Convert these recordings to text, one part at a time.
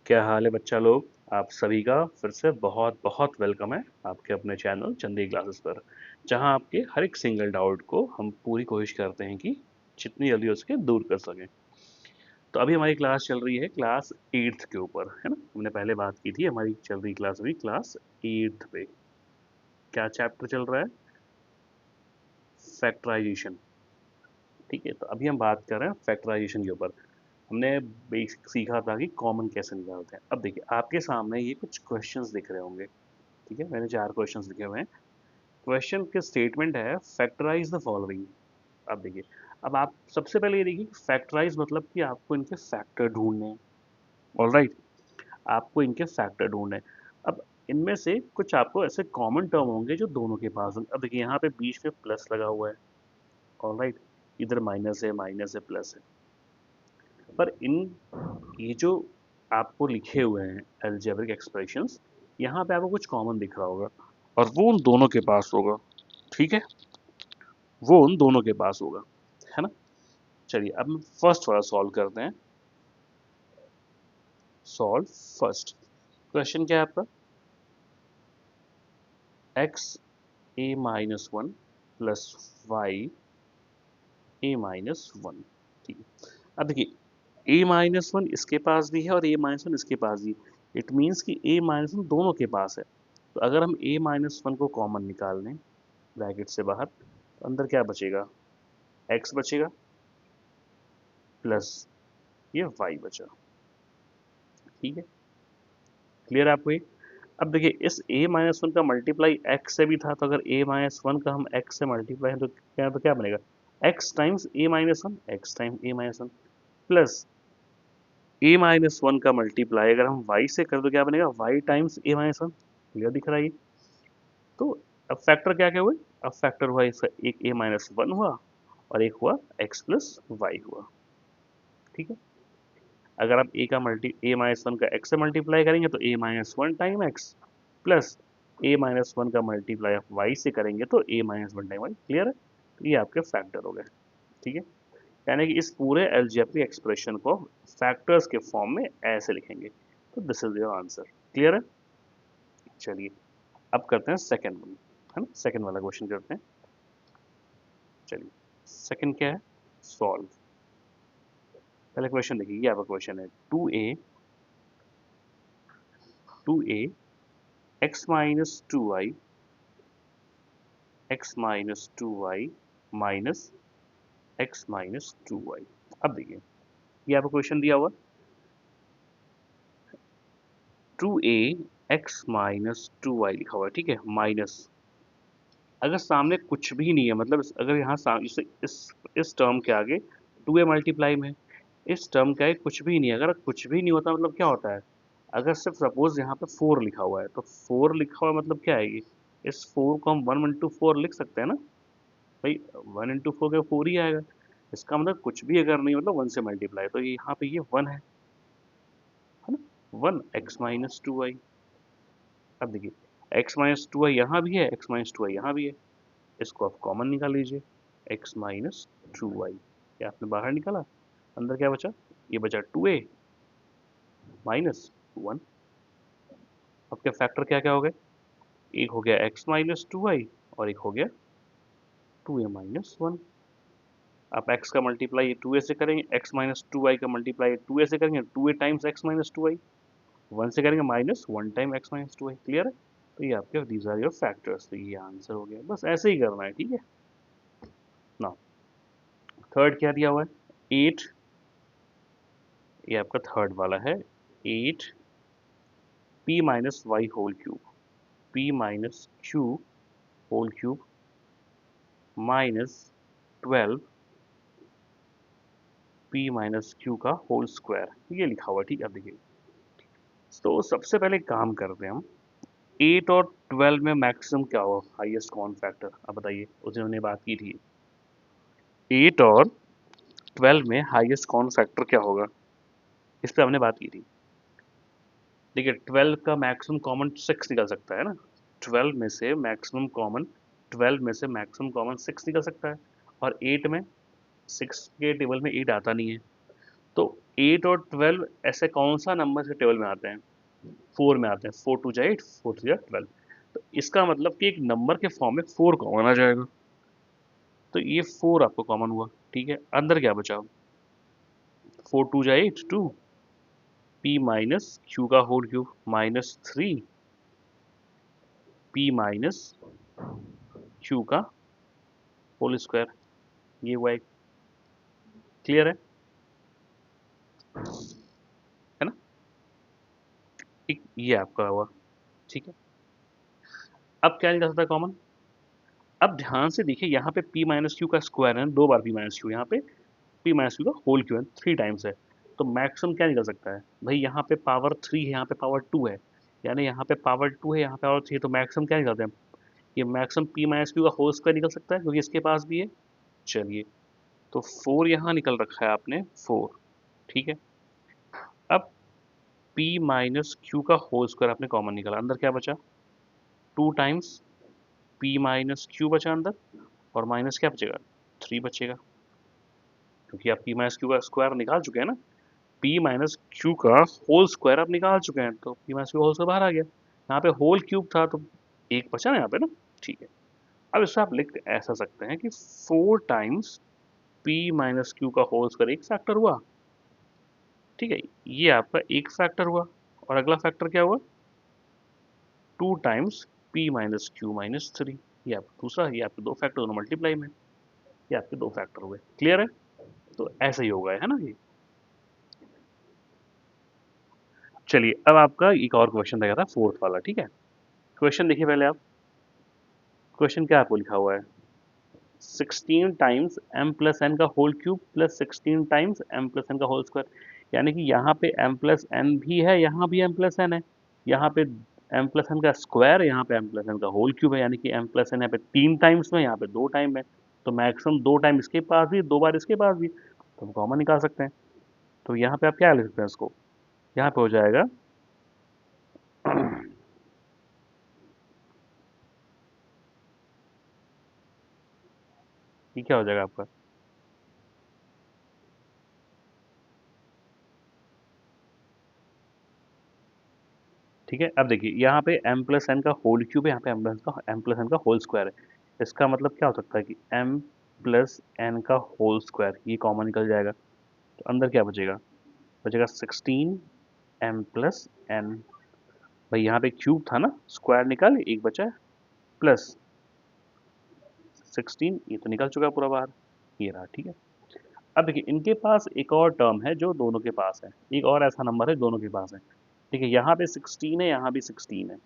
क्या हाल है बच्चा लोग। आप सभी का फिर से बहुत बहुत वेलकम है आपके अपने चैनल चंदी क्लासेस पर, जहां आपके हर एक सिंगल डाउट को हम पूरी कोशिश करते हैं कि जितनी जल्दी हो सके दूर कर सकें। तो अभी हमारी क्लास चल रही है क्लास 8th के ऊपर, है ना। हमने पहले बात की थी, हमारी चल रही क्लास अभी क्लास 8th पे। क्या चैप्टर चल रहा है? फैक्टराइजेशन। ठीक है, तो अभी हम बात कर रहे हैं फैक्टराइजेशन के ऊपर। हमने बेसिक सीखा था कि कॉमन कैसे निकालते हैं। अब देखिए आपके सामने ये कुछ क्वेश्चंस दिख रहे होंगे। ठीक है, मैंने 4 क्वेश्चंस लिखे हुए हैं। क्वेश्चन के स्टेटमेंट है फैक्टराइज द फॉलोइंग। अब देखिए, अब आप सबसे पहले ये देखिए फैक्टराइज मतलब कि आपको इनके फैक्टर ढूंढने हैं। ऑलराइट, आपको इनके फैक्टर ढूंढने हैं। अब इनमें से कुछ आपको ऐसे कॉमन टर्म होंगे जो दोनों के पास होंगे। अब देखिए यहाँ पे बीच में प्लस लगा हुआ है। ऑलराइट, इधर माइनस है प्लस है। पर इन ये जो आपको लिखे हुए हैं अलजेब्रिक एक्सप्रेशंस, यहाँ पे आपको कुछ कॉमन दिख रहा होगा और वो उन दोनों के पास होगा। ठीक है, वो उन दोनों के पास होगा, है ना। चलिए अब हम फर्स्ट वाला सॉल्व करते हैं। Solve first. क्वेश्चन क्या है आपका? एक्स ए माइनस वन प्लस वाई ए माइनस वन। ठीक है, अब देखिए ए माइनस वन इसके पास भी है और ए माइनस वन इसके पास भी। इट मीन्स कि ए माइनस वन दोनों के पास है। तो अगर हम ए माइनस वन को कॉमन निकाल लें ब्रैकेट से बाहर, तो अंदर क्या बचेगा? एक्स बचेगा प्लस ये वाई बचा। ठीक है, क्लियर है आपको ये? अब देखिए इस a माइनस वन का मल्टीप्लाई x से भी था, तो अगर a माइनस वन का हम x से मल्टीप्लाई है तो क्या बनेगा? x times a minus one, x time a minus one plus a minus one का मल्टीप्लाई अगर हम y से करें तो क्या बनेगा? y times a minus one. Clear दिख रहा है ये? तो अब फैक्टर क्या क्या हुए? अब फैक्टर हुआ इसका, एक a माइनस वन हुआ और एक हुआ x प्लस वाई हुआ। ठीक है, अगर आप ए माइनस वन का x से मल्टीप्लाई करेंगे तो a minus one time x plus a minus one का मल्टीप्लाई आप वाई से करेंगे तो a minus one time y. Clear है? तो ये आपके फैक्टर हो गए। ठीक है, यानी कि इस पूरे अलजेब्रिक एक्सप्रेशन को फैक्टर्स के फॉर्म में ऐसे लिखेंगे। तो this is your answer. Clear है? चलिए अब करते हैं सेकंड वन, है ना। सेकंड वाला क्वेश्चन करते हैं। चलिए सेकंड क्या है? सॉल्व। पहले क्वेश्चन देखिए, ये आपका क्वेश्चन है two a x minus two y x minus two y minus x minus two y. अब देखिए ये आपको क्वेश्चन दिया हुआ two a x minus two y लिखा हुआ है। ठीक है, माइनस अगर सामने कुछ भी नहीं है, मतलब अगर यहाँ इस टर्म के आगे टू ए मल्टीप्लाई में इस टर्म के आगे कुछ भी नहीं है, अगर कुछ भी नहीं होता मतलब क्या होता है? अगर सिर्फ सपोज यहाँ पे फोर लिखा हुआ है तो फोर लिखा हुआ मतलब क्या आएगी? इस फोर को हम वन इंटू फोर लिख सकते हैं ना भाई। वन इंटू फोर का फोर ही आएगा। इसका मतलब कुछ भी अगर नहीं मतलब वन से मल्टीप्लाई, तो यहाँ पे ये वन है ना। One x minus two y. अब देखिए एक्स माइनस टू वाई यहाँ भी है, एक्स माइनस टू वाई यहाँ भी है। इसको आप कॉमन निकाल लीजिए, एक्स माइनस टू वाई। ये आपने बाहर निकाला, अंदर क्या बचा? ये बचा टू ए माइनस वन। अब क्या फैक्टर क्या क्या हो गए? एक हो गया एक्स माइनस टू वाई और एक हो गया टू ए माइनस वन। आप x का मल्टीप्लाई टू ए से करेंगे, x माइनस टू वाई का मल्टीप्लाई टू ए से करेंगे, two a times x minus two y. One से करेंगे minus one time x minus two y. Clear है? तो ये आपके दीज आर योर फैक्टर्स। तो ये आंसर हो गया, बस ऐसे ही करना है। ठीक है ना। थर्ड क्या दिया हुआ है? एट। ये आपका थर्ड वाला है, eight p minus y whole cube, p minus q whole cube minus twelve p minus q का होल स्क्वायर। ये लिखा हुआ है। ठीक है, अब देखिए तो सबसे पहले काम करते हैं हम। एट और ट्वेल्व में मैक्सिमम क्या होगा? हाईएस्ट कॉमन फैक्टर अब बताइए, उसे हमने बात की थी। एट और ट्वेल्व में हाईएस्ट कॉमन फैक्टर क्या होगा? इस पर हमने बात की थी। देखिए ट्वेल्व का मैक्सिमम कॉमन सिक्स निकल सकता है ना। ट्वेल्व में से मैक्सिमम कॉमन सिक्स निकल सकता है। और एट में सिक्स के टेबल में एट आता नहीं है। तो 8 और 12 ऐसे कौन सा नंबर के टेबल में आते हैं? 4 में आते हैं। 4 टू जा 8, 4 टू जा 12। तो इसका मतलब कि एक नंबर के फॉर्म में 4 कॉमन आ जाएगा। तो ये 4 आपको कॉमन हुआ, ठीक है। अंदर क्या बचा? 4 टू जा 8, 2, p माइनस क्यू का whole cube minus 3 p minus q का होल स्क्वायर। ये हुआ एक। क्लियर है ना? एक ये आपका हुआ, ठीक है। अब क्या निकल सकता है कॉमन? अब ध्यान से देखिए, यहाँ पे p माइनस क्यू का स्क्वायर है, दो बार p माइनस क्यू, यहाँ पे p माइनस क्यू का होल क्यू है, 3 टाइम्स है। तो मैक्सिमम क्या निकल सकता है भाई? यहाँ पे पावर 3 है, यहाँ पे पावर 2 है, यानी यहाँ पे पावर 2 है, यहाँ पे पावर 3 है, तो मैक्सिमम क्या निकलता है? ये मैक्सिमम p माइनस क्यू का होल स्क्वायर निकल सकता है, क्योंकि इसके पास भी है। चलिए, तो 4 यहाँ निकल रखा है आपने, 4, ठीक है। अब p माइनस क्यू का होल स्क्वायर आपने कॉमन निकाला, अंदर क्या बचा? 2 टाइम्स p माइनस क्यू बचा अंदर, और माइनस क्या बचेगा? 3 बचेगा, क्योंकि आप p माइनस क्यू का स्क्वायर निकाल चुके हैं ना। p माइनस क्यू का होल स्क्वायर आप निकाल चुके हैं, तो p minus q whole square बाहर आ गया। यहाँ पे होल क्यूब था, तो एक बचा ना यहाँ पे ना, ठीक है। अब इसको आप लिख ऐसा सकते हैं कि 4 टाइम्स p माइनस क्यू का होल स्क्वायर एक फैक्टर हुआ, ठीक है। ये आपका एक फैक्टर हुआ, और अगला फैक्टर क्या हुआ? 2 times p minus Q minus 3। ये आपका दूसरा, ये आपके दो फैक्टर दोनों मल्टीप्लाई में, ये आपके दो फैक्टर हुए। क्लियर है? तो ऐसा ही होगा, है ना ये। चलिए, अब आपका एक और क्वेश्चन रहेगा था, फोर्थ वाला, ठीक है। क्वेश्चन देखिए पहले आप। क्वेश्चन क्या आपको लिखा हुआ है? 16 टाइम्स m प्लस एन का whole cube plus 16 times m plus n का होल स्क्वायर। यानी कि यहाँ पे m प्लस एन भी है, यहाँ भी m प्लस एन है, यहाँ पे m प्लस एन का स्क्वायर, यहाँ पे m प्लस एन का होल क्यूब है, यानी कि m प्लस एन यहाँ पे 3 टाइम्स में, यहाँ पे 2 टाइम है। तो मैक्सिमम 2 टाइम इसके पास भी, 2 बार इसके पास भी, तो हम कॉमन निकाल सकते हैं। तो यहाँ पे आप क्या लिख सकते हैं इसको? यहाँ पे हो जाएगा ये क्या हो जाएगा आपका? ठीक है। अब देखिए, यहाँ पे m प्लस एन का होल क्यूब है, यहाँ पे m प्लस एन का होल स्क्वायर है। इसका मतलब क्या हो सकता है कि m प्लस एन का होल स्क्वायर, ये कॉमन निकल जाएगा। तो अंदर क्या बचेगा? बचेगा 16 m प्लस एन। भाई यहाँ पे क्यूब था ना, स्क्वायर निकाल, एक बचा है, प्लस 16, ये तो निकल चुका है पूरा बाहर, ये रहा, ठीक है। अब देखिए, इनके पास एक और टर्म है जो दोनों के पास है, एक और ऐसा नंबर है दोनों के पास है, ठीक है। यहाँ पे 16 है, यहाँ भी 16 है।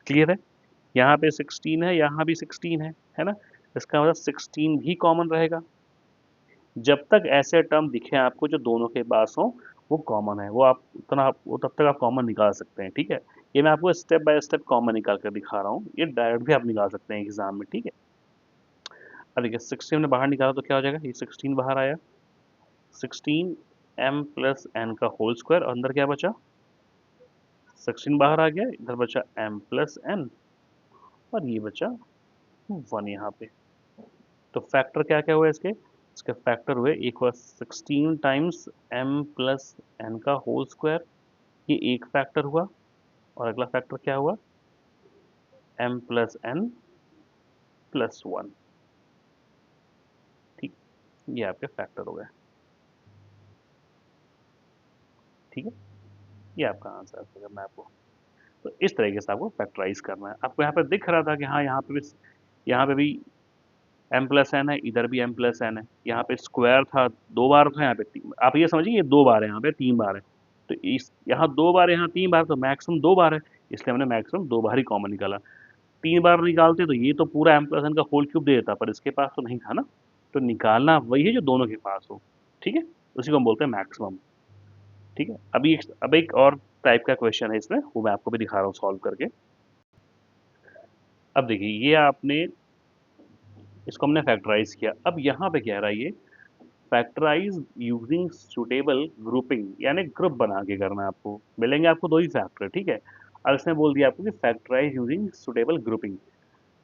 क्लियर है? यहाँ पे 16 है, यहाँ भी 16 है ना? इसका मतलब 16 भी कॉमन रहेगा। जब तक ऐसे टर्म दिखे आपको जो दोनों के पास हो, वो कॉमन है, वो आप उतना, वो तब तक आप कॉमन निकाल सकते हैं, ठीक है। ये मैं आपको स्टेप बाय स्टेप कॉमन निकाल कर दिखा रहा हूँ, ये डायरेक्ट भी आप निकाल सकते हैं एग्जाम में, ठीक है। अब देखिए, 16 ने बाहर निकाला तो क्या हो जाएगा? ये 16 बाहर आया, 16 m प्लस एन का होल स्क्वायर, और अंदर क्या बचा? 16 बाहर आ गया, इधर बचा m प्लस एन, और ये बचा 1 यहाँ पे। तो फैक्टर क्या क्या हुए इसके? इसके फैक्टर हुए, एक हुआ 16 टाइम्स m प्लस एन का होल स्क्वायर, ये एक फैक्टर हुआ, और अगला फैक्टर क्या हुआ? m plus n plus 1। ठीक, ये आपके फैक्टर हो गए, ठीक है। ये आपका आंसर है, मैं आपको, तो इस तरीके से आपको फैक्टराइज करना है। आपको यहाँ पे दिख रहा था कि हाँ, यहाँ पे भी m प्लस एन है, इधर भी m प्लस एन है, यहाँ पे स्क्वायर था, 2 बार था, यहाँ पे 3, आप ये समझिए ये 2 बार है, यहाँ पे 3 बार है। तो इस यहाँ 2 बार, यहाँ 3 बार, तो मैक्सिमम 2 बार है, इसलिए हमने मैक्सिमम 2 बार ही कॉमन निकाला। 3 बार निकालते तो ये तो पूरा m प्लस एन का होल क्यूब दे देता, पर इसके पास तो नहीं था ना। तो निकालना वही है जो दोनों के पास हो, ठीक है। उसी को हम बोलते हैं मैक्सिमम, ठीक है। अब एक और टाइप का क्वेश्चन है इसमें, वो मैं आपको भी दिखा रहा हूँ सॉल्व करके। अब देखिए, ये आपने, इसको हमने फैक्टराइज किया। अब यहाँ पे कह रहा है ये, फैक्टराइज यूजिंग सुटेबल ग्रुपिंग, यानी ग्रुप बना के करना है आपको। मिलेंगे आपको दो ही फैक्टर, ठीक है। अब इसने बोल दिया आपको कि फैक्टराइज यूजिंग सुटेबल ग्रुपिंग।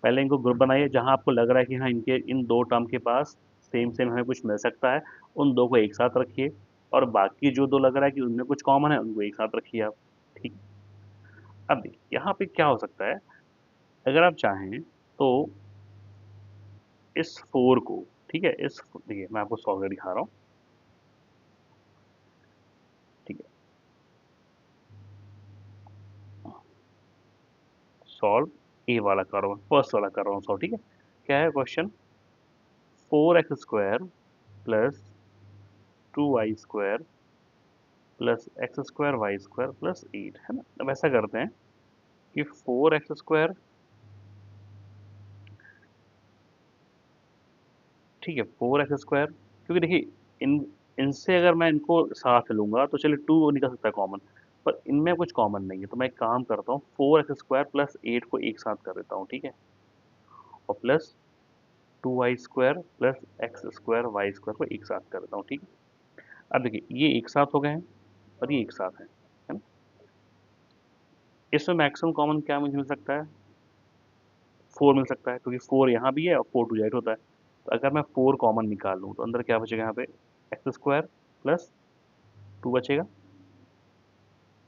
पहले इनको ग्रुप बनाइए, जहां आपको लग रहा है कि हाँ, इनके इन दो टर्म के पास सेम सेम हमें कुछ मिल सकता है, उन दो को एक साथ रखिए। और बाकी जो दो लग रहा है कि उनमें कुछ कॉमन है उनको एक साथ रखिए आप। ठीक। अब देखिए यहाँ पे क्या हो सकता है, अगर आप चाहें तो इस 4 को, ठीक है, इस देखिए मैं आपको सॉल्व करके दिखा रहा हूँ। ठीक है, सॉल्व ए वाला कर रहा हूँ, फर्स्ट वाला कर रहा हूँ सॉल्व। ठीक है, क्या है question, 4x² plus 2y² plus x² plus 8 है ना। अब ऐसा करते हैं कि 4x², ठीक है, 4x², क्योंकि देखिए इन इनसे अगर मैं इनको साथ लूंगा तो चलिए 2 निकल सकता है कॉमन, पर इनमें कुछ कॉमन नहीं है, तो मैं एक काम करता हूँ 4x² प्लस 8 को एक साथ कर देता हूँ। ठीक है, और प्लस 2y² प्लस x²y² को एक साथ कर देता हूँ। ठीक है, अब देखिए ये एक साथ हो गए हैं और ये एक साथ है ना। इसमें मैक्सिमम कॉमन क्या मुझे मिल सकता है, 4 मिल सकता है, क्योंकि 4 यहाँ भी है और 4 2 होता है। तो अगर मैं 4 कॉमन निकाल लूँ तो अंदर क्या बचेगा, यहाँ पे x² प्लस 2 बचेगा,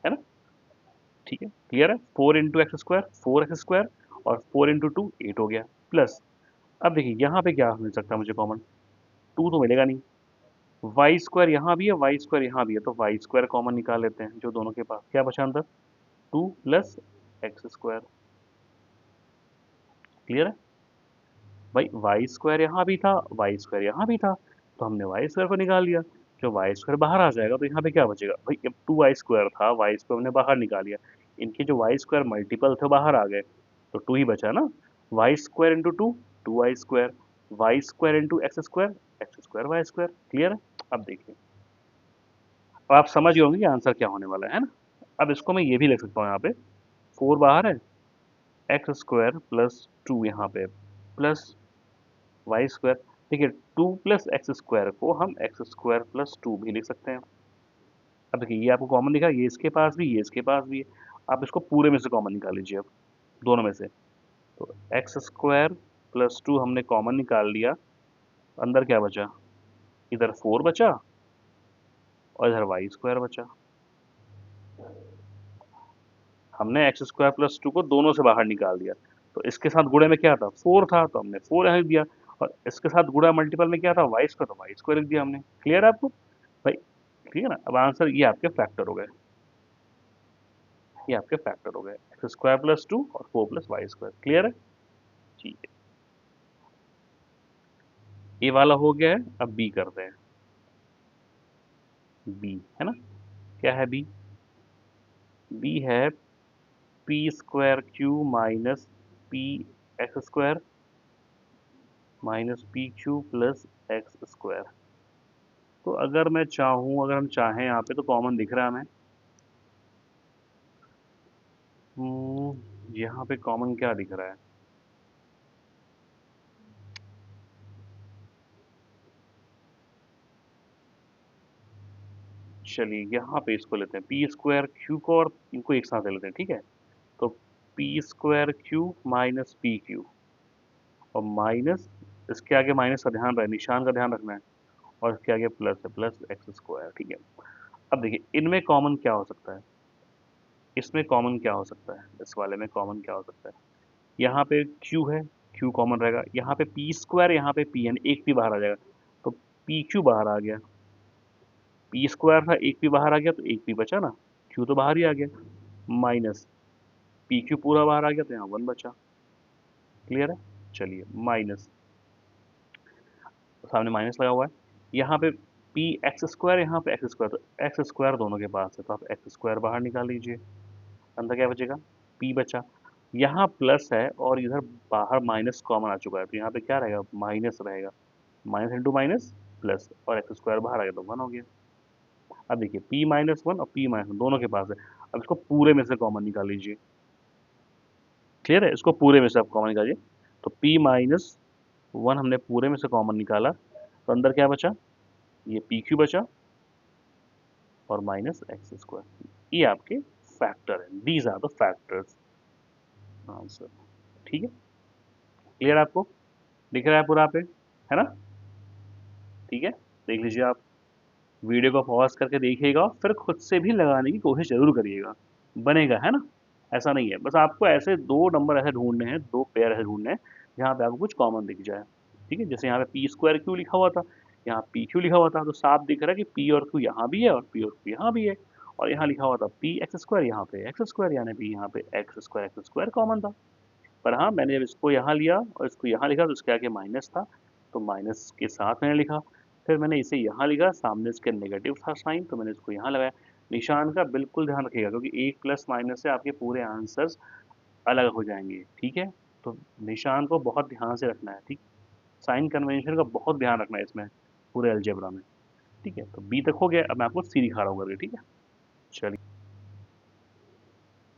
है ना। ठीक है, क्लियर है, 4 इंटू x², 4x² और 4 इंटू 2 8 हो गया, प्लस अब देखिए यहाँ पे क्या मिल सकता है मुझे कॉमन, 2 तो मिलेगा नहीं, y² यहाँ भी है, y² यहाँ भी है, तो y² कॉमन निकाल लेते हैं, जो दोनों के पास क्या बचा अंदर, 2 प्लस x²। क्लियर है भाई, y² यहाँ भी था, y² यहाँ भी था, तो हमने y² को निकाल लिया, जो y² बाहर आ जाएगा तो यहाँ पे क्या बचेगा भाई, अब 2y² था, y² हमने बाहर निकाल लिया, इनके जो y² मल्टीपल थे बाहर आ गए, तो 2 ही बचा ना, y² into 2 2y², y² into x² x²y²। Clear है, अब देखिए, अब आप समझ गए होंगे कि आंसर क्या होने वाला है ना। अब इसको मैं ये भी लिख सकता हूँ, यहाँ पे 4 बाहर है, x² प्लस 2 यहाँ पे प्लस y², देखिए 2 प्लस x² को हम x² प्लस 2 भी लिख सकते हैं। अब देखिए ये आपको कॉमन दिखा, ये इसके पास भी, ये इसके पास भी है, आप इसको पूरे में से कॉमन निकाल लीजिए अब, दोनों में से। तो x² प्लस 2 हमने कॉमन निकाल लिया, अंदर क्या बचा, इधर 4 बचा और इधर y² बचा। हमने x² प्लस 2 को दोनों से बाहर निकाल दिया, तो इसके साथ गुणे में क्या था, 4 था, तो हमने 4 यहाँ लिख दिया, और इसके साथ गुणा मल्टीपल में क्या था, y², तो y² लिख दिया हमने। क्लियर है आपको भाई, ठीक है ना। अब आंसर ये आपके फैक्टर हो गए, ये आपके फैक्टर हो गए, x² प्लस 2 और 4 प्लस y²। क्लियर है, ठीक है, ए वाला हो गया है। अब बी करते हैं, बी है ना, क्या है बी, बी है p² minus x² minus p³ plus x²। तो अगर मैं चाहूँ, अगर हम चाहें यहाँ पे, तो कॉमन दिख रहा है हमें, यहाँ पे कॉमन क्या दिख रहा है, चलिए यहाँ पे इसको लेते हैं p²q को, और इनको एक साथ ले लेते हैं। ठीक है, तो p²q माइनस p³ और माइनस, इसके आगे माइनस का ध्यान रहे, निशान का ध्यान रखना है, और इसके आगे प्लस है, प्लस x²। ठीक है, अब देखिए इनमें कॉमन क्या हो सकता है, इसमें कॉमन क्या हो सकता है, इस वाले में कॉमन क्या हो सकता है, यहाँ पे q है, q कॉमन रहेगा, यहाँ पे p², यहाँ पे p, यानी एक p बाहर आ जाएगा, तो pq बाहर आ गया, p² था, एक p बाहर आ गया, तो एक p बचा ना, q तो बाहर ही आ गया, माइनस pq पूरा बाहर आ गया, तो यहाँ 1 बचा। क्लियर है, चलिए माइनस, सामने माइनस लगा हुआ है, यहाँ पे p x², यहाँ पे x², तो x² दोनों के पास है, तो आप x² बाहर निकाल लीजिए, अंदर क्या बचेगा, p बचा, यहाँ प्लस है और इधर बाहर माइनस कॉमन आ चुका है, तो यहाँ पे क्या रहेगा, माइनस रहेगा, माइनस इंटू माइनस प्लस, और x² बाहर आ गया तो 1 हो गया। अब देखिए p-1 और p-1 दोनों के पास है, अब इसको पूरे में से कॉमन निकाल लीजिए। क्लियर है, इसको पूरे में से आप कॉमन निकालिए, तो p-1 हमने पूरे में से कॉमन निकाला, तो अंदर क्या बचा, ये pq बचा और माइनस x²। ये आपके फैक्टर है, these are the factors answer. ठीक है, क्लियर आपको, दिख रहा है पूरा पे, है ना। ठीक है, देख लीजिए आप। वीडियो को पॉज करके देखिएगा, फिर खुद से भी लगाने की कोशिश जरूर करिएगा, बनेगा है ना। ऐसा नहीं है, बस आपको ऐसे दो नंबर ऐसे ढूंढने हैं, दो पेयर ऐसे ढूंढने हैं जहाँ पे आपको कुछ कॉमन दिख जाए। ठीक है, जैसे यहाँ पे पी स्क्वायर क्यू लिखा हुआ था, यहाँ पी क्यू लिखा हुआ था, तो साफ दिख रहा है कि पी और क्यू यहाँ भी है और पी और क्यू यहाँ भी है। और यहाँ लिखा हुआ था पी एक्स स्क्वायर, यहाँ पे एक्स स्क्वायर, यानी पी यहाँ पे एक्स स्क्वायर कॉमन था। पर हाँ, मैंने जब इसको यहाँ लिया और इसको यहाँ लिखा तो इसके आगे माइनस था, तो माइनस के साथ मैंने लिखा। फिर मैंने इसे यहाँ लिखा, सामने इसके नेगेटिव था साइन, तो मैंने इसको यहाँ लगाया। निशान का बिल्कुल ध्यान रखिएगा, क्योंकि एक प्लस माइनस से आपके पूरे आंसर्स अलग हो जाएंगे। ठीक है, तो निशान को बहुत ध्यान से रखना है। ठीक, साइन कन्वेंशन का बहुत ध्यान रखना है इसमें, पूरे अलजेब्रा में। ठीक है, तो बी तक हो गया, अब मैं आपको सी दिखा रहा हूँ करके। ठीक है, चलिए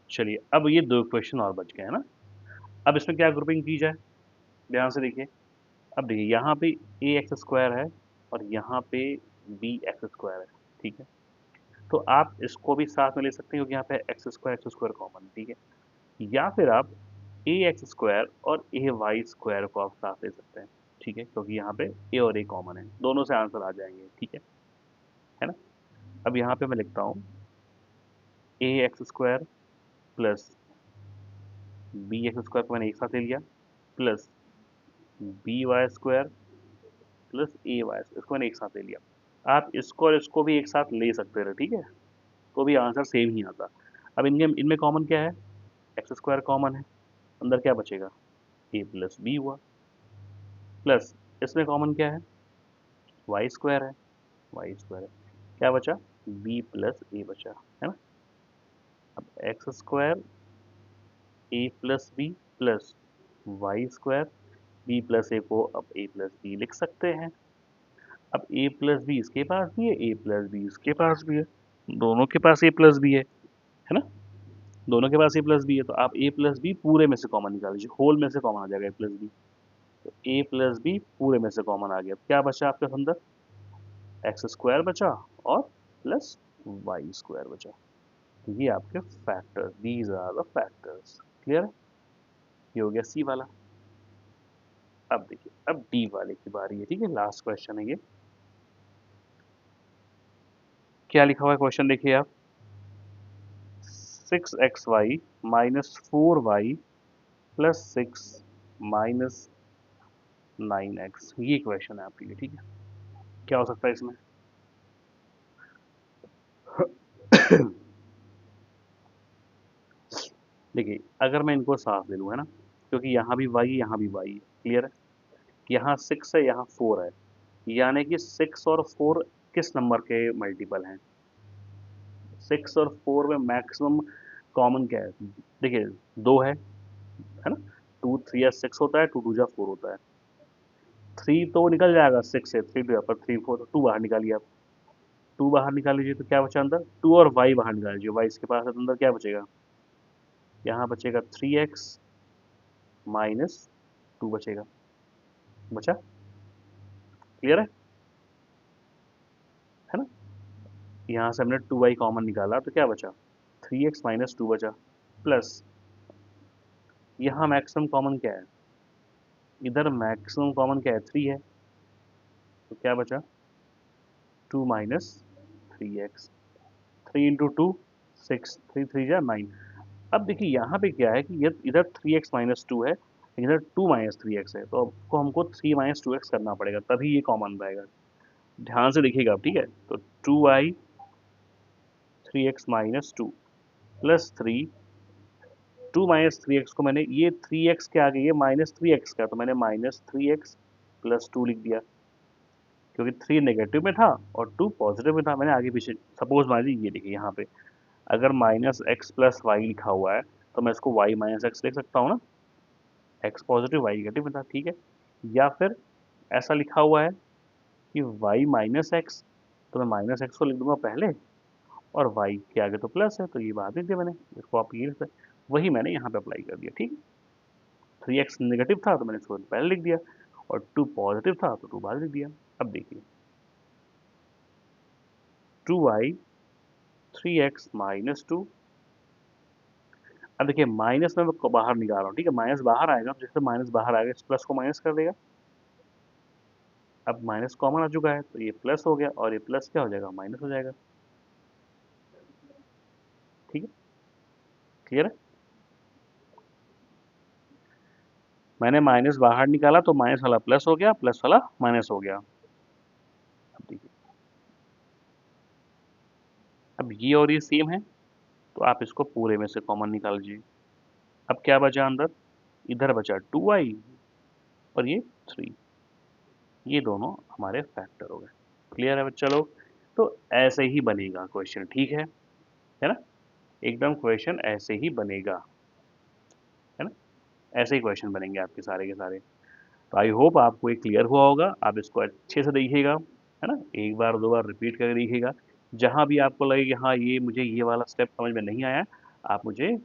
चलिए, अब ये दो क्वेश्चन और बच गए हैं ना। अब इसमें क्या ग्रुपिंग की जाए, ध्यान से देखिए। अब देखिए, यहाँ पे ए एक्स स्क्वायर है और यहाँ पे बी एक्स स्क्वायर है। ठीक है, तो आप इसको भी साथ में ले सकते हैं, क्योंकि यहाँ पे एक्स स्क्वायर कॉमन है। ठीक है, या फिर आप ए एक्स स्क्वायर और ए वाई स्क्वायर को आप साथ ले सकते हैं। ठीक है, क्योंकि यहाँ पे ए और ए कॉमन है, दोनों से आंसर आ जाएंगे। ठीक है ना। अब यहाँ पे मैं लिखता हूँ a x square plus b x square को मैंने एक साथ ले लिया, plus b y square plus a y, इसको मैंने एक साथ ले लिया। आप इसको और इसको भी एक साथ ले सकते थे। ठीक है, तो भी आंसर सेम ही आता। अब इनके इनमें कॉमन क्या है, एक्स स्क्वायर कॉमन है, अंदर क्या बचेगा, ए प्लस बी हुआ, प्लस इसमें कॉमन क्या है, वाई स्क्वायर है, वाई स्क्वायर है, क्या बचा, बी प्लस ए बचा, है ना। अब x square a plus b plus y square b plus a को अब ए प्लस बी लिख सकते हैं। अब ए प्लस बी इसके पास भी है, ए प्लस बी इसके पास भी है, दोनों के पास ए प्लस बी है ना। दोनों के पास ए प्लस बी है, तो आप ए प्लस बी पूरे में से कॉमन निकाल लीजिए, होल में से कॉमन आ जाएगा ए प्लस बी। तो ए प्लस बी पूरे में से कॉमन आ गया, क्या बचा आपके अंदर, एक्स स्क्वायर बचा और प्लस वाई स्क्वायर बचा। तो ये आपके factors, these are the factors. Clear है, ये हो गया सी वाला। अब देखिए, अब डी वाले की बारी है। ठीक है, लास्ट क्वेश्चन है ये। क्या लिखा हुआ है क्वेश्चन देखिए आप, 6xy minus 4y plus 6 minus 9x, ये क्वेश्चन है आपके लिए। ठीक है, क्या हो सकता है इसमें। देखिए, अगर मैं इनको साफ ले लूँ, है ना, क्योंकि यहाँ भी y यहाँ भी y है। क्लियर है, यहाँ 6 है, यहाँ 4 है, यानी कि 6 और 4 किस नंबर के मल्टीपल हैं, 6 और 4 में मैक्सिमम कॉमन क्या है, देखिए, 2 है ना। 2 3 या 6 होता है, 2 2 जा 4 होता है। 3 तो निकल जाएगा 6 से, 3 2 पर 3 4, तो 2 बाहर निकालिए आप। 2 बाहर निकाल लीजिए तो क्या बचा अंदर, 2 और y बाहर निकाल लीजिए, y इसके पास है, तो अंदर क्या बचेगा, यहाँ बचेगा 3x माइनस 2 बचेगा, बचा। क्लियर है ना। यहाँ से हमने 2y कॉमन निकाला तो क्या बचा, 3x माइनस 2 बचा, प्लस यहाँ मैक्सिमम कॉमन क्या है, इधर मैक्सिमम कॉमन क्या है, 3 है, तो क्या बचा, 2 माइनस 3x, 3 इंटू 2 6, 3 3 जा 9। अब देखिए, यहाँ पे क्या है कि ये इधर 3x माइनस 2 है, इधर 2 माइनस 3x है, तो आपको हमको 3 माइनस 2x करना पड़ेगा, तभी ये कॉमन रहेगा। ध्यान से देखिएगा आप। ठीक है, तो 2y 3x minus 2 plus 3, 2 minus 3x को मैंने, ये 3x के आगे ये माइनस 3x का, तो मैंने माइनस 3x प्लस 2 लिख दिया, क्योंकि 3 नेगेटिव में था और 2 पॉजिटिव में था। मैंने आगे पीछे, सपोज मान लीजिए, ये देखिए यहाँ पे अगर माइनस एक्स प्लस वाई लिखा हुआ है, तो मैं इसको वाई माइनस एक्स लिख सकता हूँ ना, एक्स पॉजिटिव वाई नेगेटिव में था। ठीक है, या फिर ऐसा लिखा हुआ है कि वाई माइनस एक्स, तो मैं माइनस एक्स को लिख दूंगा पहले, और वाई के आगे तो प्लस है, तो ये बात लिख दिया मैंने, इसको आप ये लिख सकते, वही मैंने यहाँ पे अप्लाई कर दिया। ठीक है, 3x नेगेटिव था तो मैंने इसको पहले लिख दिया, और 2 पॉजिटिव था तो 2 बाद लिख दिया। अब देखिए, 2y 3x माइनस 2, अब देखिए माइनस में मैं बाहर निकाल रहा हूँ। ठीक है, माइनस बाहर आएगा, तो जैसे माइनस बाहर आएगा, इस प्लस को माइनस कर देगा। अब माइनस कॉमन आ चुका है तो ये प्लस हो गया और ये प्लस क्या हो जाएगा, माइनस हो जाएगा। ठीक है, क्लियर है। मैंने माइनस बाहर निकाला तो माइनस वाला प्लस हो गया, प्लस वाला माइनस हो गया। अब देखिए, अब ये और ये सेम है तो आप इसको पूरे में से कॉमन निकाल लीजिए। अब क्या बचा अंदर, इधर बचा 2i और ये 3, ये दोनों हमारे फैक्टर हो गए। क्लियर है बच्चा लोग। तो ऐसे ही बनेगा क्वेश्चन, ठीक है ना, एकदम क्वेश्चन ऐसे ही बनेगा, है ना, ऐसे ही क्वेश्चन बनेंगे आपके सारे के सारे। तो आई होप आपको ये क्लियर हुआ होगा। आप इसको अच्छे से देखिएगा, है ना, एक बार दो बार रिपीट करके देखिएगा। जहाँ भी आपको लगे कि हाँ ये मुझे ये वाला स्टेप समझ में नहीं आया, आप मुझे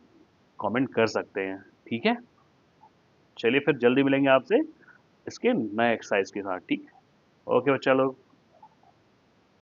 कमेंट कर सकते हैं। ठीक है, चलिए फिर जल्दी मिलेंगे आपसे इसके नए एक्सरसाइज के साथ। ठीक, ओके बच्चा लोग।